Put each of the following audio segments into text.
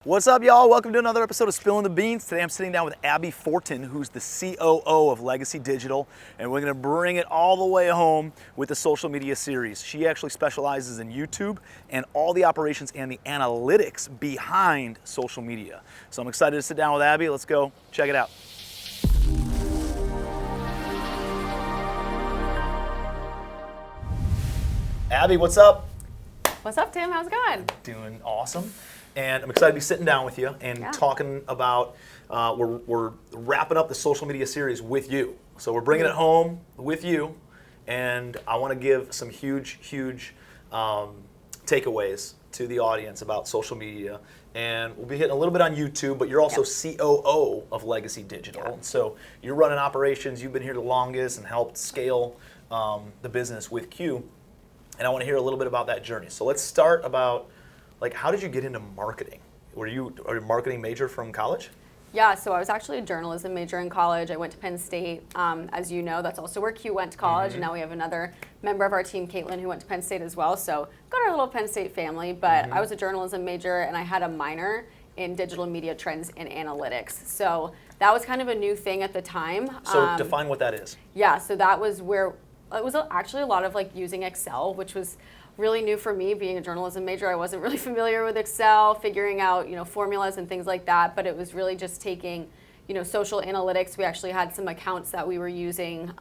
What's up, y'all? Welcome to another episode of Spilling the Beans. Today I'm sitting down with Abby Fortin, who's the COO of Legacy Digital, and we're going to bring it all the way home with the social media series. She actually specializes in YouTube and all the operations and the analytics behind social media. So I'm excited to sit down with Abby. Let's go check it out. Abby, what's up? What's up, Tim? How's it going? Doing awesome. And I'm excited to be sitting down with you and talking about, we're wrapping up the social media series with you. So we're bringing it home with you, and I want to give some huge takeaways to the audience about social media. And we'll be hitting a little bit on YouTube, but you're also COO of Legacy Digital. Yep. So you're running operations, you've been here the longest and helped scale the business with Q. And I want to hear a little bit about that journey. So let's start about, how did you get into marketing? Are you a marketing major from college? Yeah, so I was actually a journalism major in college. I went to Penn State. As you know, that's also where Q went to college, and now we have another member of our team, Caitlin, who went to Penn State as well. So got our little Penn State family, but I was a journalism major, and I had a minor in digital media trends and analytics. So that was kind of a new thing at the time. So define what that is. Yeah, so that was where, it was actually a lot of using Excel, which was really new for me. Being a journalism major, I wasn't really familiar with Excel, figuring out formulas and things like that, but it was really just taking social analytics. We actually had some accounts that we were using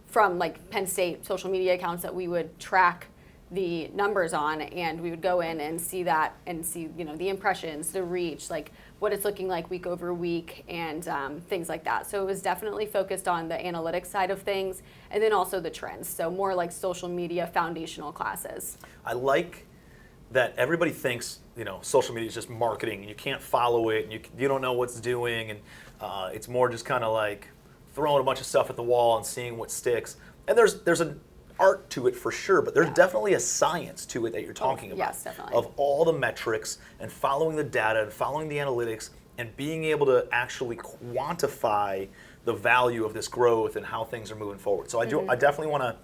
from Penn State social media accounts that we would track the numbers on, and we would go in and see that and see the impressions, the reach, what it's looking like week over week, and things like that. So it was definitely focused on the analytics side of things, and then also the trends. So more like social media foundational classes. I like that everybody thinks social media is just marketing and you can't follow it and you don't know what's doing, and it's more just kind of throwing a bunch of stuff at the wall and seeing what sticks. And there's an art to it for sure, but there's definitely a science to it that you're talking about. Yes, definitely. Of all the metrics and following the data and following the analytics and being able to actually quantify the value of this growth and how things are moving forward. So I definitely want to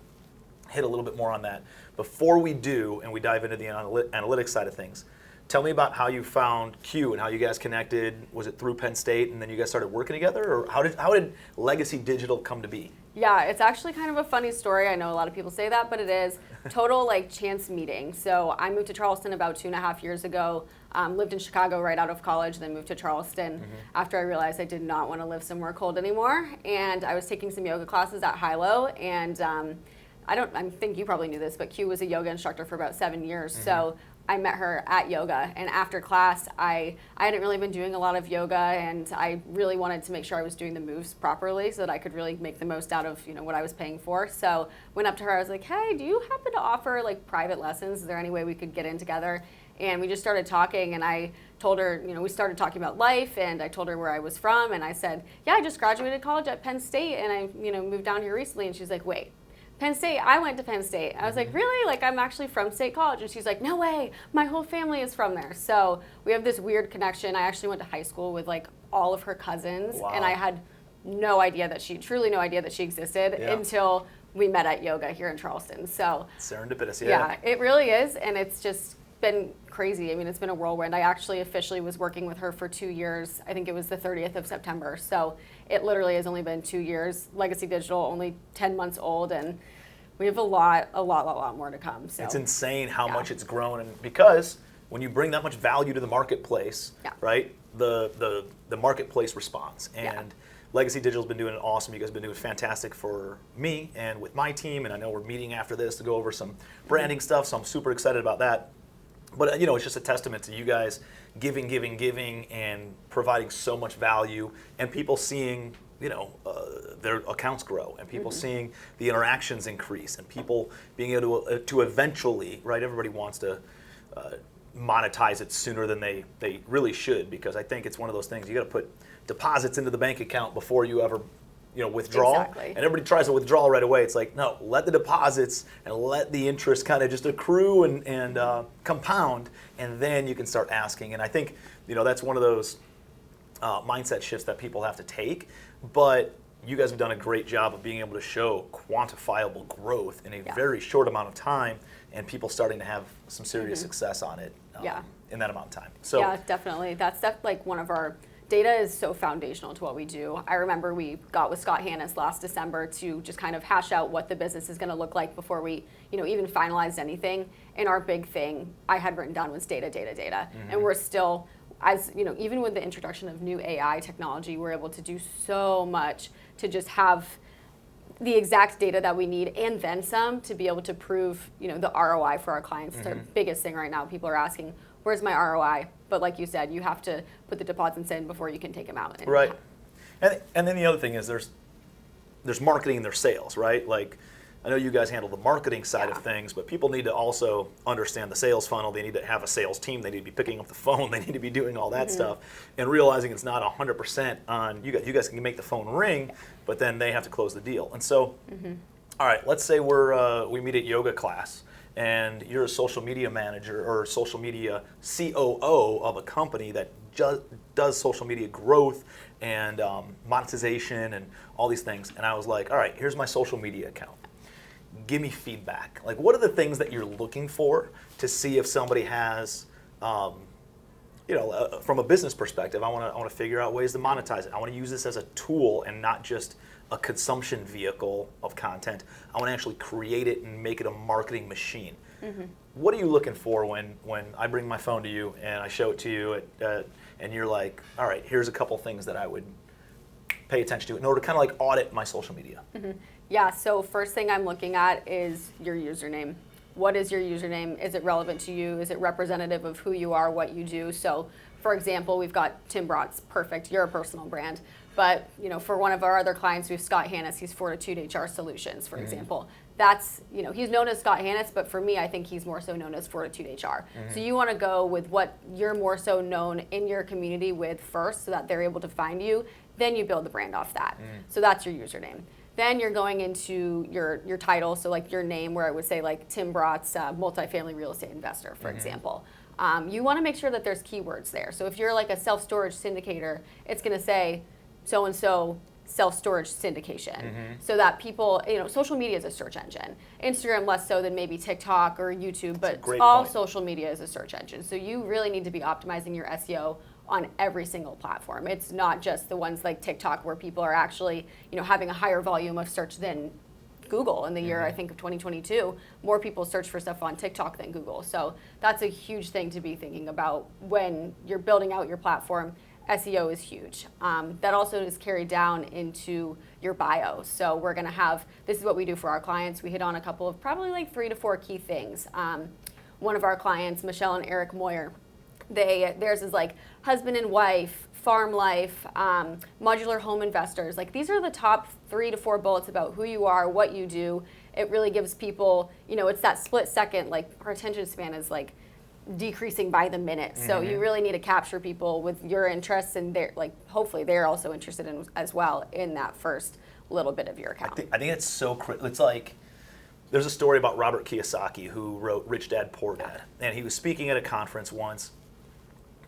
hit a little bit more on that. Before we do, and we dive into the analytics side of things, tell me about how you found Q and how you guys connected. Was it through Penn State and then you guys started working together, or how did Legacy Digital come to be? Yeah, it's actually kind of a funny story. I know a lot of people say that, but it is total chance meeting. So I moved to Charleston about 2.5 years ago. Lived in Chicago right out of college, then moved to Charleston after I realized I did not want to live somewhere cold anymore. And I was taking some yoga classes at Hilo, and I think you probably knew this, but Q was a yoga instructor for about 7 years. So I met her at yoga, and after class, I hadn't really been doing a lot of yoga, and I really wanted to make sure I was doing the moves properly so that I could really make the most out of what I was paying for. So went up to her, I was like, hey, do you happen to offer private lessons? Is there any way we could get in together? And we just started talking, and I told her, we started talking about life, and I told her where I was from, and I said, yeah, I just graduated college at Penn State, and I moved down here recently. And she's like, wait, Penn State? I went to Penn State. I was like, really? I'm actually from State College. And she's like, no way, my whole family is from there. So we have this weird connection. I actually went to high school with all of her cousins. Wow. And I had truly no idea that she existed until we met at yoga here in Charleston. So serendipitous, yeah, it really is. And it's just been crazy. I mean, it's been a whirlwind. I actually officially was working with her for 2 years. I think it was the 30th of September. So it literally has only been 2 years. Legacy Digital, only 10 months old, and we have a lot more to come. So it's insane how much it's grown, and because when you bring that much value to the marketplace, right, the marketplace responds. And Legacy Digital's been doing it awesome. You guys have been doing fantastic for me and with my team, and I know we're meeting after this to go over some branding stuff, so I'm super excited about that. But it's just a testament to you guys giving, and providing so much value, and people seeing their accounts grow, and people seeing the interactions increase, and people being able to eventually, right? Everybody wants to monetize it sooner than they really should, because I think it's one of those things, you got to put deposits into the bank account before you ever withdraw. Exactly. And everybody tries to withdraw right away. It's no, let the deposits and let the interest kind of just accrue and compound, and then you can start asking. And I think that's one of those mindset shifts that people have to take. But you guys have done a great job of being able to show quantifiable growth in a very short amount of time, and people starting to have some serious success on it in that amount of time. So yeah, definitely. That's like one of our data is so foundational to what we do. I remember we got with Scott Hannes last December to just kind of hash out what the business is going to look like before we, even finalized anything. And our big thing I had written down was data. And we're still, as even with the introduction of new AI technology, we're able to do so much to just have the exact data that we need and then some to be able to prove, the ROI for our clients. The biggest thing right now, people are asking, where's my ROI? But like you said, you have to put the deposits in before you can take them out. Right. And then the other thing is there's marketing and there's sales, right? Like, I know you guys handle the marketing side of things, but people need to also understand the sales funnel. They need to have a sales team. They need to be picking up the phone. They need to be doing all that stuff, and realizing it's not 100% on you guys. You guys can make the phone ring, but then they have to close the deal. And so, all right, let's say we meet at yoga class, and you're a social media manager or social media COO of a company that does social media growth and monetization and all these things. And I was like, all right, here's my social media account. Give me feedback. Like, what are the things that you're looking for to see if somebody has, from a business perspective, I want to figure out ways to monetize it. I want to use this as a tool and not just a consumption vehicle of content. I want to actually create it and make it a marketing machine. What are you looking for when I bring my phone to you and I show it to you and you're like, all right, here's a couple things that I would pay attention to in order to kind of like audit my social media? Yeah, so first thing I'm looking at is your username. What is your username? Is it relevant to you? Is it representative of who you are, what you do? So, for example, we've got Tim Bratz, perfect, you're a personal brand. But, for one of our other clients, we have Scott Hannes, he's Fortitude HR Solutions, for example. That's, he's known as Scott Hannes, but for me, I think he's more so known as Fortitude HR. So you want to go with what you're more so known in your community with first so that they're able to find you. Then you build the brand off that. So that's your username. Then you're going into your title, so like your name, where I would say like Tim Bratz, multifamily real estate investor, for example. You want to make sure that there's keywords there. So if you're like a self-storage syndicator, it's going to say so-and-so self-storage syndication. So that people, social media is a search engine. Instagram less so than maybe TikTok or YouTube, but all social media is a search engine. So you really need to be optimizing your SEO on every single platform. It's not just the ones like TikTok where people are actually, having a higher volume of search than Google in the year, I think, of 2022. More people search for stuff on TikTok than Google. So that's a huge thing to be thinking about when you're building out your platform. SEO is huge. That also is carried down into your bio. So we're gonna have, this is what we do for our clients. We hit on a couple of probably like 3 to 4 key things. One of our clients, Michelle and Eric Moyer, theirs is like husband and wife, farm life, modular home investors. Like these are the top 3 to 4 bullets about who you are, what you do. It really gives people, it's that split second, like our attention span is like decreasing by the minute. So you really need to capture people with your interests, and they're like, hopefully they're also interested in as well in that first little bit of your account. I think it's so critical. It's like, there's a story about Robert Kiyosaki, who wrote Rich Dad, Poor Dad. And he was speaking at a conference once.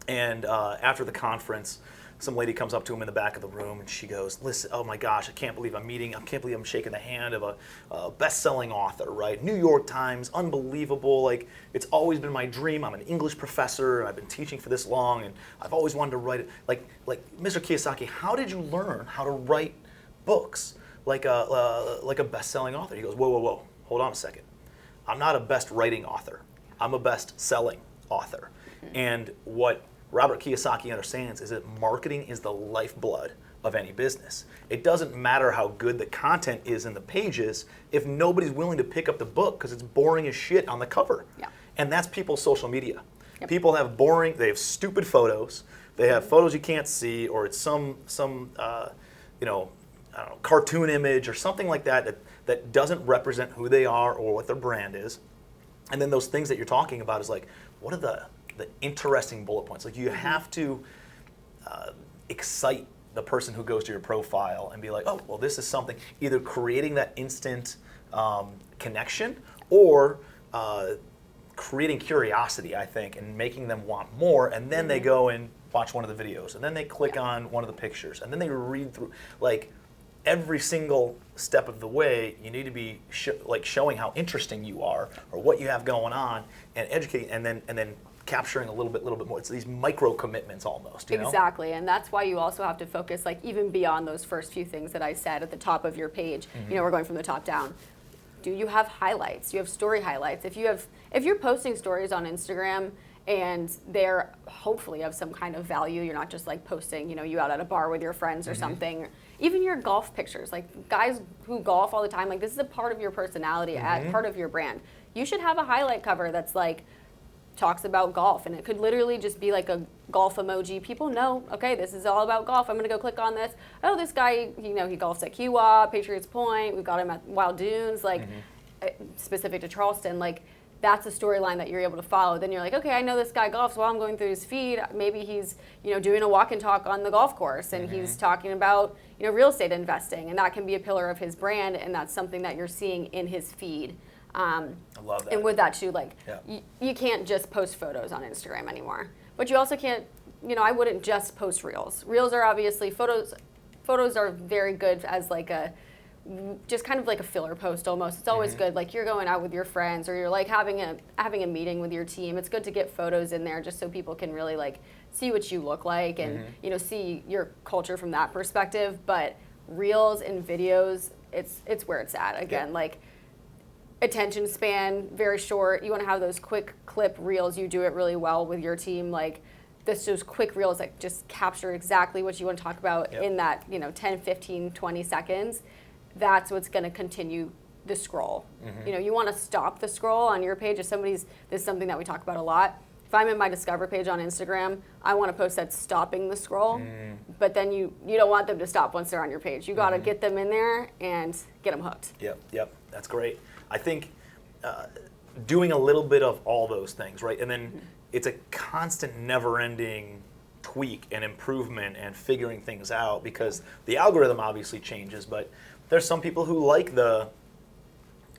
And after the conference, some lady comes up to him in the back of the room and she goes, listen, oh my gosh, I can't believe I'm shaking the hand of a best-selling author, right? New York Times, unbelievable. Like, it's always been my dream. I'm an English professor and I've been teaching for this long and I've always wanted to write it. Like Mr. Kiyosaki, how did you learn how to write books like a best-selling author? He goes, whoa, hold on a second. I'm not a best writing author. I'm a best-selling author. And what Robert Kiyosaki understands is that marketing is the lifeblood of any business. It doesn't matter how good the content is in the pages if nobody's willing to pick up the book because it's boring as shit on the cover. Yeah. And that's people's social media. Yep. People have they have stupid photos. They have photos you can't see, or it's some I don't know, cartoon image or something like that doesn't represent who they are or what their brand is. And then those things that you're talking about is like, what are the interesting bullet points? Like, you have to excite the person who goes to your profile and be like, oh, well, this is something, either creating that instant connection or creating curiosity, I think, and making them want more. And then they go and watch one of the videos, and then they click on one of the pictures, and then they read through. Like, every single step of the way, you need to be showing how interesting you are or what you have going on, and educating, and then capturing a little bit more. It's these micro commitments almost. You know? Exactly, and that's why you also have to focus, like, even beyond those first few things that I said at the top of your page. You know, we're going from the top down. Do you have highlights? Do you have story highlights? If you're posting stories on Instagram and they're hopefully of some kind of value, you're not just like posting, you out at a bar with your friends or something. Even your golf pictures, like guys who golf all the time, like this is a part of your personality, part of your brand. You should have a highlight cover that's like talks about golf, and it could literally just be like a golf emoji. People know, okay, this is all about golf. I'm gonna go click on this. Oh, this guy, he golfs at Kiowa, Patriots Point. We've got him at Wild Dunes, like specific to Charleston. Like that's a storyline that you're able to follow. Then you're like, okay, I know this guy golfs. While I'm going through his feed, maybe he's doing a walk and talk on the golf course, and he's talking about real estate investing, and that can be a pillar of his brand, and that's something that you're seeing in his feed. I love that. And with that too, like you can't just post photos on Instagram anymore. But you also can't, I wouldn't just post reels. Reels are obviously photos are very good as like just kind of like a filler post almost. It's always good, like you're going out with your friends or you're like having a meeting with your team. It's good to get photos in there just so people can really like see what you look like and see your culture from that perspective. But reels and videos, it's where it's at. Again, like attention span, very short. You want to have those quick clip reels. You do it really well with your team. Like those quick reels that just capture exactly what you want to talk about in that 10, 15, 20 seconds. That's what's going to continue the scroll. You want to stop the scroll on your page. This is something that we talk about a lot. If I'm in my Discover page on Instagram, I want to post that stopping the scroll, but then you don't want them to stop once they're on your page. You got to get them in there and get them hooked. Yep, that's great. I think doing a little bit of all those things, right? And then it's a constant, never-ending tweak and improvement and figuring things out, because the algorithm obviously changes, but there's some people who like the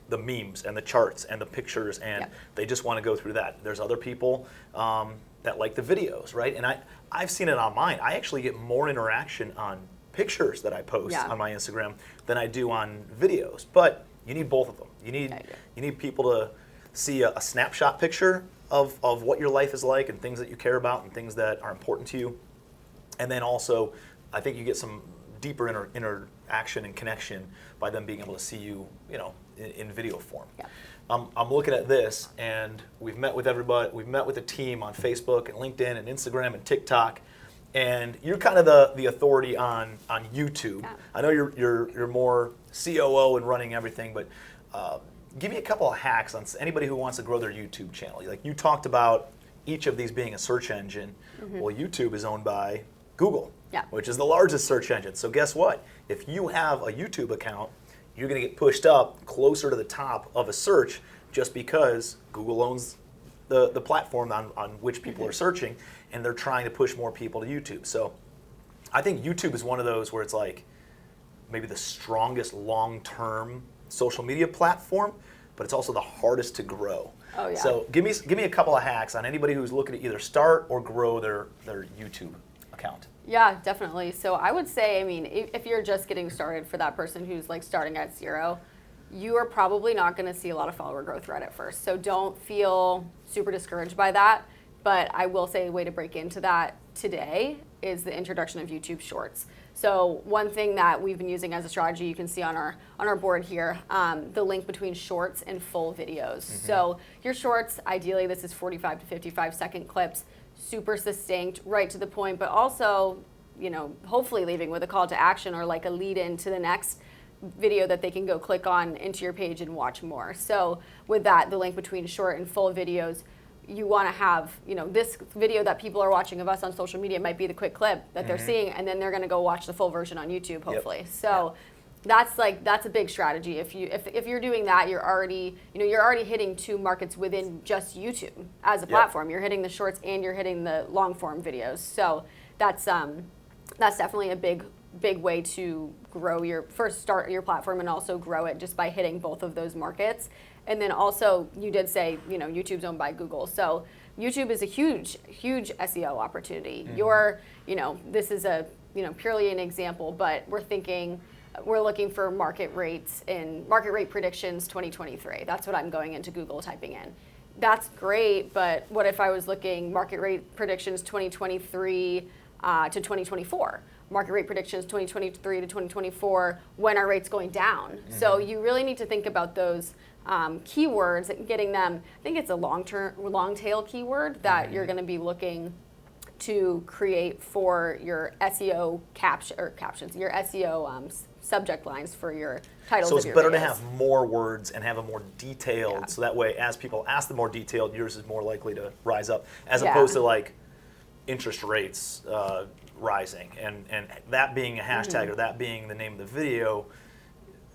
memes and the charts and the pictures, and they just want to go through that. There's other people that like the videos, right? And I've seen it on mine. I actually get more interaction on pictures that I post on my Instagram than I do on videos. But you need both of them. You need people to see a snapshot picture of what your life is like and things that you care about and things that are important to you. And then also, I think you get some deeper interaction and connection by them being able to see you, in video form. Yeah. I'm looking at this, and we've met with everybody. We've met with the team on Facebook and LinkedIn and Instagram and TikTok, and you're kind of the authority on YouTube. Yeah. I know you're more COO and running everything, but give me a couple of hacks on anybody who wants to grow their YouTube channel. Like you talked about each of these being a search engine. Well, YouTube is owned by Google, which is the largest search engine. So guess what? If you have a YouTube account, you're going to get pushed up closer to the top of a search just because Google owns the platform on which people are searching, and they're trying to push more people to YouTube. So I think YouTube is one of those where it's like maybe the strongest long-term social media platform, but it's also the hardest to grow. Oh, yeah. So give me a couple of hacks on anybody who's looking to either start or grow their YouTube account. Yeah, definitely. So I would say, if you're just getting started, for that person who's like starting at zero, you are probably not going to see a lot of follower growth right at first. So don't feel super discouraged by that. But I will say a way to break into that today is the introduction of YouTube Shorts. So one thing that we've been using as a strategy, you can see on our board here, the link between shorts and full videos. So your shorts, ideally this is 45 to 55 second clips, super succinct, right to the point, but also, hopefully leaving with a call to action or like a lead in to the next video that they can go click on into your page and watch more. So with that, the link between short and full videos, you want to have, this video that people are watching of us on social media might be the quick clip that they're seeing, and then they're going to go watch the full version on YouTube, hopefully. So that's a big strategy. If you're doing that, you're already hitting two markets within just YouTube as a platform. You're hitting the shorts and you're hitting the long form videos. So that's definitely a big way to start your platform and also grow it just by hitting both of those markets. And then also, you did say, YouTube's owned by Google. So YouTube is a huge, huge SEO opportunity. This is purely an example, but we're thinking we're looking for market rates in market rate predictions 2023. That's what I'm going into Google typing in. That's great, but what if I was looking market rate predictions 2023 to 2024? Market rate predictions 2023 to 2024, when are rates going down? So you really need to think about those keywords and getting them. I think it's a long tail keyword that you're going to be looking to create for your SEO captions, your SEO subject lines for your titles. So of it's your better to videos. have more words and have a more detailed, Yeah. so that way as people ask the more detailed, yours is more likely to rise up, as Yeah. opposed to like interest rates rising, and that being a hashtag or that being the name of the video.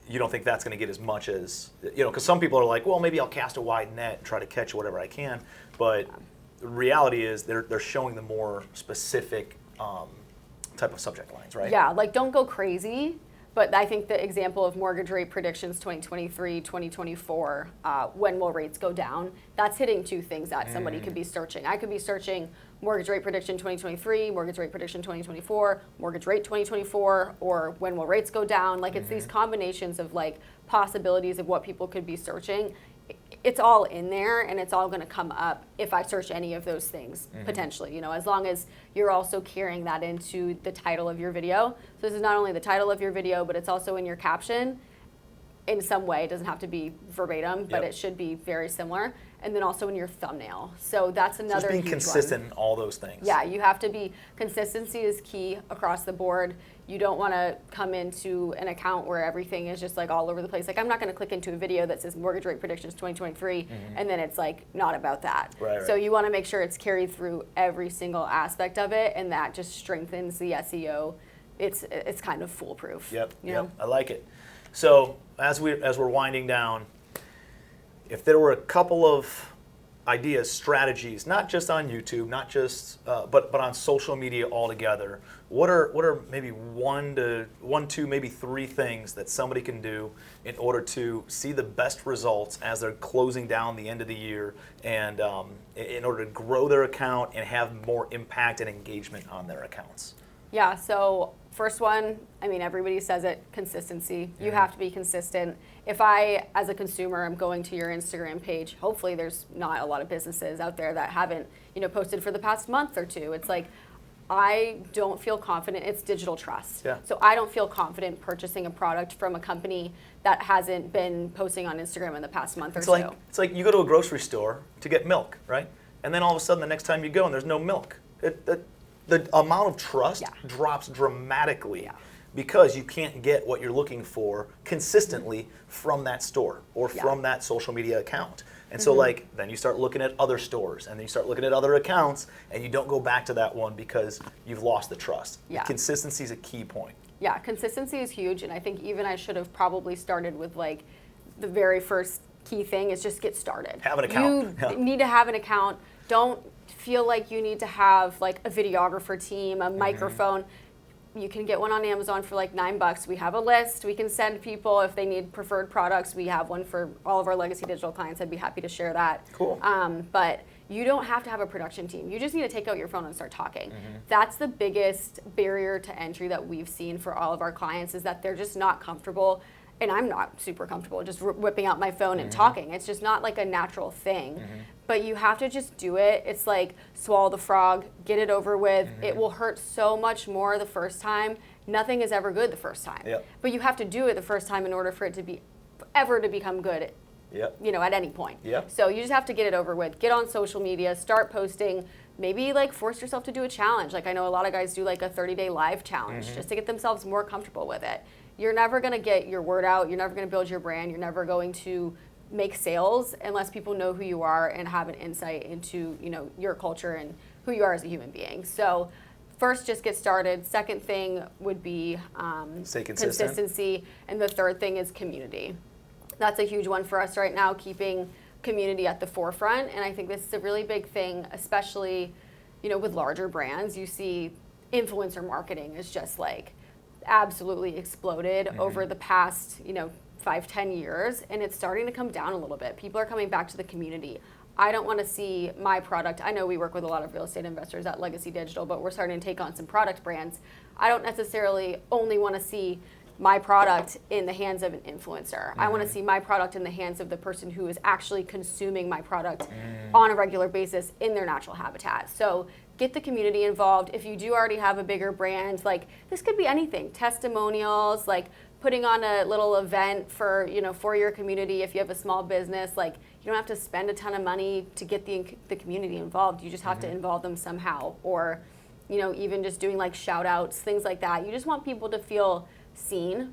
You don't think that's going to get as much as, because some people are like, well, maybe I'll cast a wide net and try to catch whatever I can, but the reality is they're showing the more specific type of subject lines, right? Yeah, like don't go crazy. But I think the example of mortgage rate predictions 2023, 2024, when will rates go down? That's hitting two things that somebody could be searching. I could be searching mortgage rate prediction 2023, mortgage rate prediction 2024, mortgage rate 2024, or when will rates go down? Like it's these combinations of like possibilities of what people could be searching. It's all in there, and it's all going to come up if I search any of those things potentially. As long as you're also carrying that into the title of your video. So this is not only the title of your video, but it's also in your caption in some way. It doesn't have to be verbatim, but Yep. it should be very similar. And then also in your thumbnail. So that's another Just being huge consistent one. in all those things. Yeah, you have to be, consistency is key across the board. You don't want to come into an account where everything is just like all over the place. Like I'm not going to click into a video that says mortgage rate predictions 2023 and then it's like not about that. Right. So you want to make sure it's carried through every single aspect of it, and that just strengthens the SEO. It's kind of foolproof. Yep. you know? I like it. So as we're winding down, if there were a couple of ideas, strategies, not just on YouTube, not just but on social media altogether, what are maybe one, two, maybe three things that somebody can do in order to see the best results as they're closing down the end of the year, and in order to grow their account and have more impact and engagement on their accounts? Yeah, so first one, I mean, everybody says it, consistency. You have to be consistent. If I, as a consumer, am going to your Instagram page, hopefully there's not a lot of businesses out there that haven't, posted for the past month or two. It's like, I don't feel confident. It's digital trust. Yeah. So I don't feel confident purchasing a product from a company that hasn't been posting on Instagram in the past month or two. It's like you go to a grocery store to get milk, right? And then all of a sudden the next time you go and there's no milk. The amount of trust drops dramatically because you can't get what you're looking for consistently from that store or from that social media account. And so then you start looking at other stores, and then you start looking at other accounts, and you don't go back to that one because you've lost the trust. Yeah. Consistency is a key point. Yeah, consistency is huge, and I think even I should have probably started with like the very first key thing is just get started. Have an account. You need to have an account. Don't feel like you need to have like a videographer team, a microphone. You can get one on Amazon for like $9. We have a list. We can send people if they need preferred products. We have one for all of our Legacy Digital clients. I'd be happy to share that. Cool. But you don't have to have a production team. You just need to take out your phone and start talking. That's the biggest barrier to entry that we've seen for all of our clients, is that they're just not comfortable. And I'm not super comfortable just whipping out my phone and talking. It's just not like a natural thing. But you have to just do it. It's like swallow the frog, get it over with. It will hurt so much more the first time. Nothing is ever good the first time. Yep. But you have to do it the first time in order for it to be ever to become good. Yep. At any point. Yep. So you just have to get it over with. Get on social media, start posting. Maybe like force yourself to do a challenge. Like I know a lot of guys do like a 30-day live challenge just to get themselves more comfortable with it. You're never going to get your word out. You're never going to build your brand. You're never going to make sales unless people know who you are and have an insight into, your culture and who you are as a human being. So first, just get started. Second thing would be Stay consistent. consistency. And the third thing is community. That's a huge one for us right now, keeping community at the forefront. And I think this is a really big thing, especially, with larger brands. You see influencer marketing is just like absolutely exploded over the past, 5-10 years, and it's starting to come down a little bit. People are coming back to the community. I don't want to see my product. I know we work with a lot of real estate investors at Legacy Digital, but we're starting to take on some product brands. I don't necessarily only want to see my product in the hands of an influencer. I want to see my product in the hands of the person who is actually consuming my product on a regular basis in their natural habitat. So get the community involved. If you do already have a bigger brand, like this could be anything, testimonials, like putting on a little event for, for your community. If you have a small business, like you don't have to spend a ton of money to get the community involved. You just have to involve them somehow. Or, even just doing like shout outs, things like that. You just want people to feel seen.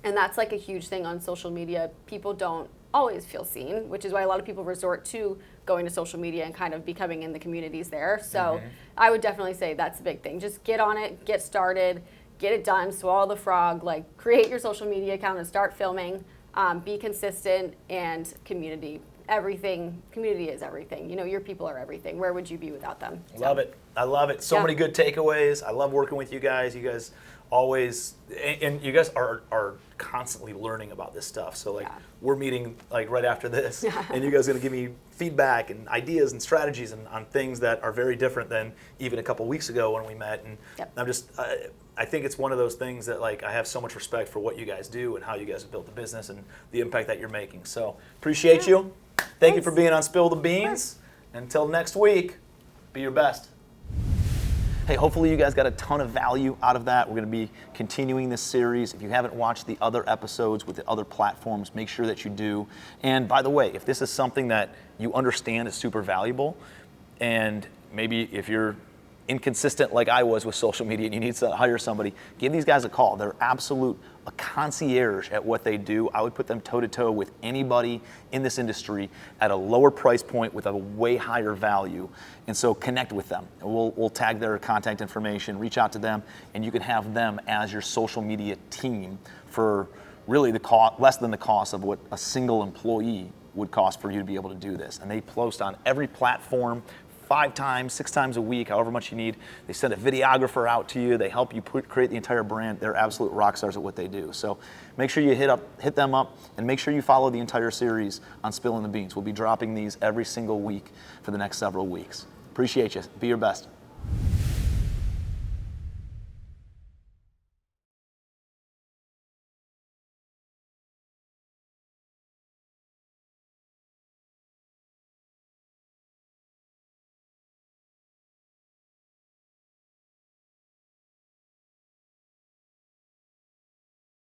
And that's like a huge thing on social media. People don't always feel seen, which is why a lot of people resort to going to social media and kind of becoming in the communities there. So I would definitely say that's a big thing. Just get on it, get started, get it done, swallow the frog, like create your social media account and start filming, be consistent, and community. Community is everything. Your people are everything. Where would you be without them? Love it. I love it. So many good takeaways. I love working with you guys. You guys always, and you guys are constantly learning about this stuff. So we're meeting like right after this, and you guys are gonna give me feedback and ideas and strategies on things that are very different than even a couple weeks ago when we met. And I'm just, I think it's one of those things that like I have so much respect for what you guys do and how you guys have built the business and the impact that you're making. So appreciate you. Thank you for being on Spill the Beans. Until next week, be your best. Hey, hopefully you guys got a ton of value out of that. We're going to be continuing this series. If you haven't watched the other episodes with the other platforms, make sure that you do. And by the way, if this is something that you understand is super valuable, and maybe if you're inconsistent like I was with social media and you need to hire somebody, give these guys a call. They're a concierge at what they do. I would put them toe to toe with anybody in this industry at a lower price point with a way higher value. And so connect with them. We'll tag their contact information, reach out to them, and you can have them as your social media team for really less than the cost of what a single employee would cost for you to be able to do this. And they post on every platform 5 times, 6 times a week, however much you need. They send a videographer out to you. They help you create the entire brand. They're absolute rock stars at what they do. So make sure you hit them up, and make sure you follow the entire series on Spilling the Beans. We'll be dropping these every single week for the next several weeks. Appreciate you. Be your best.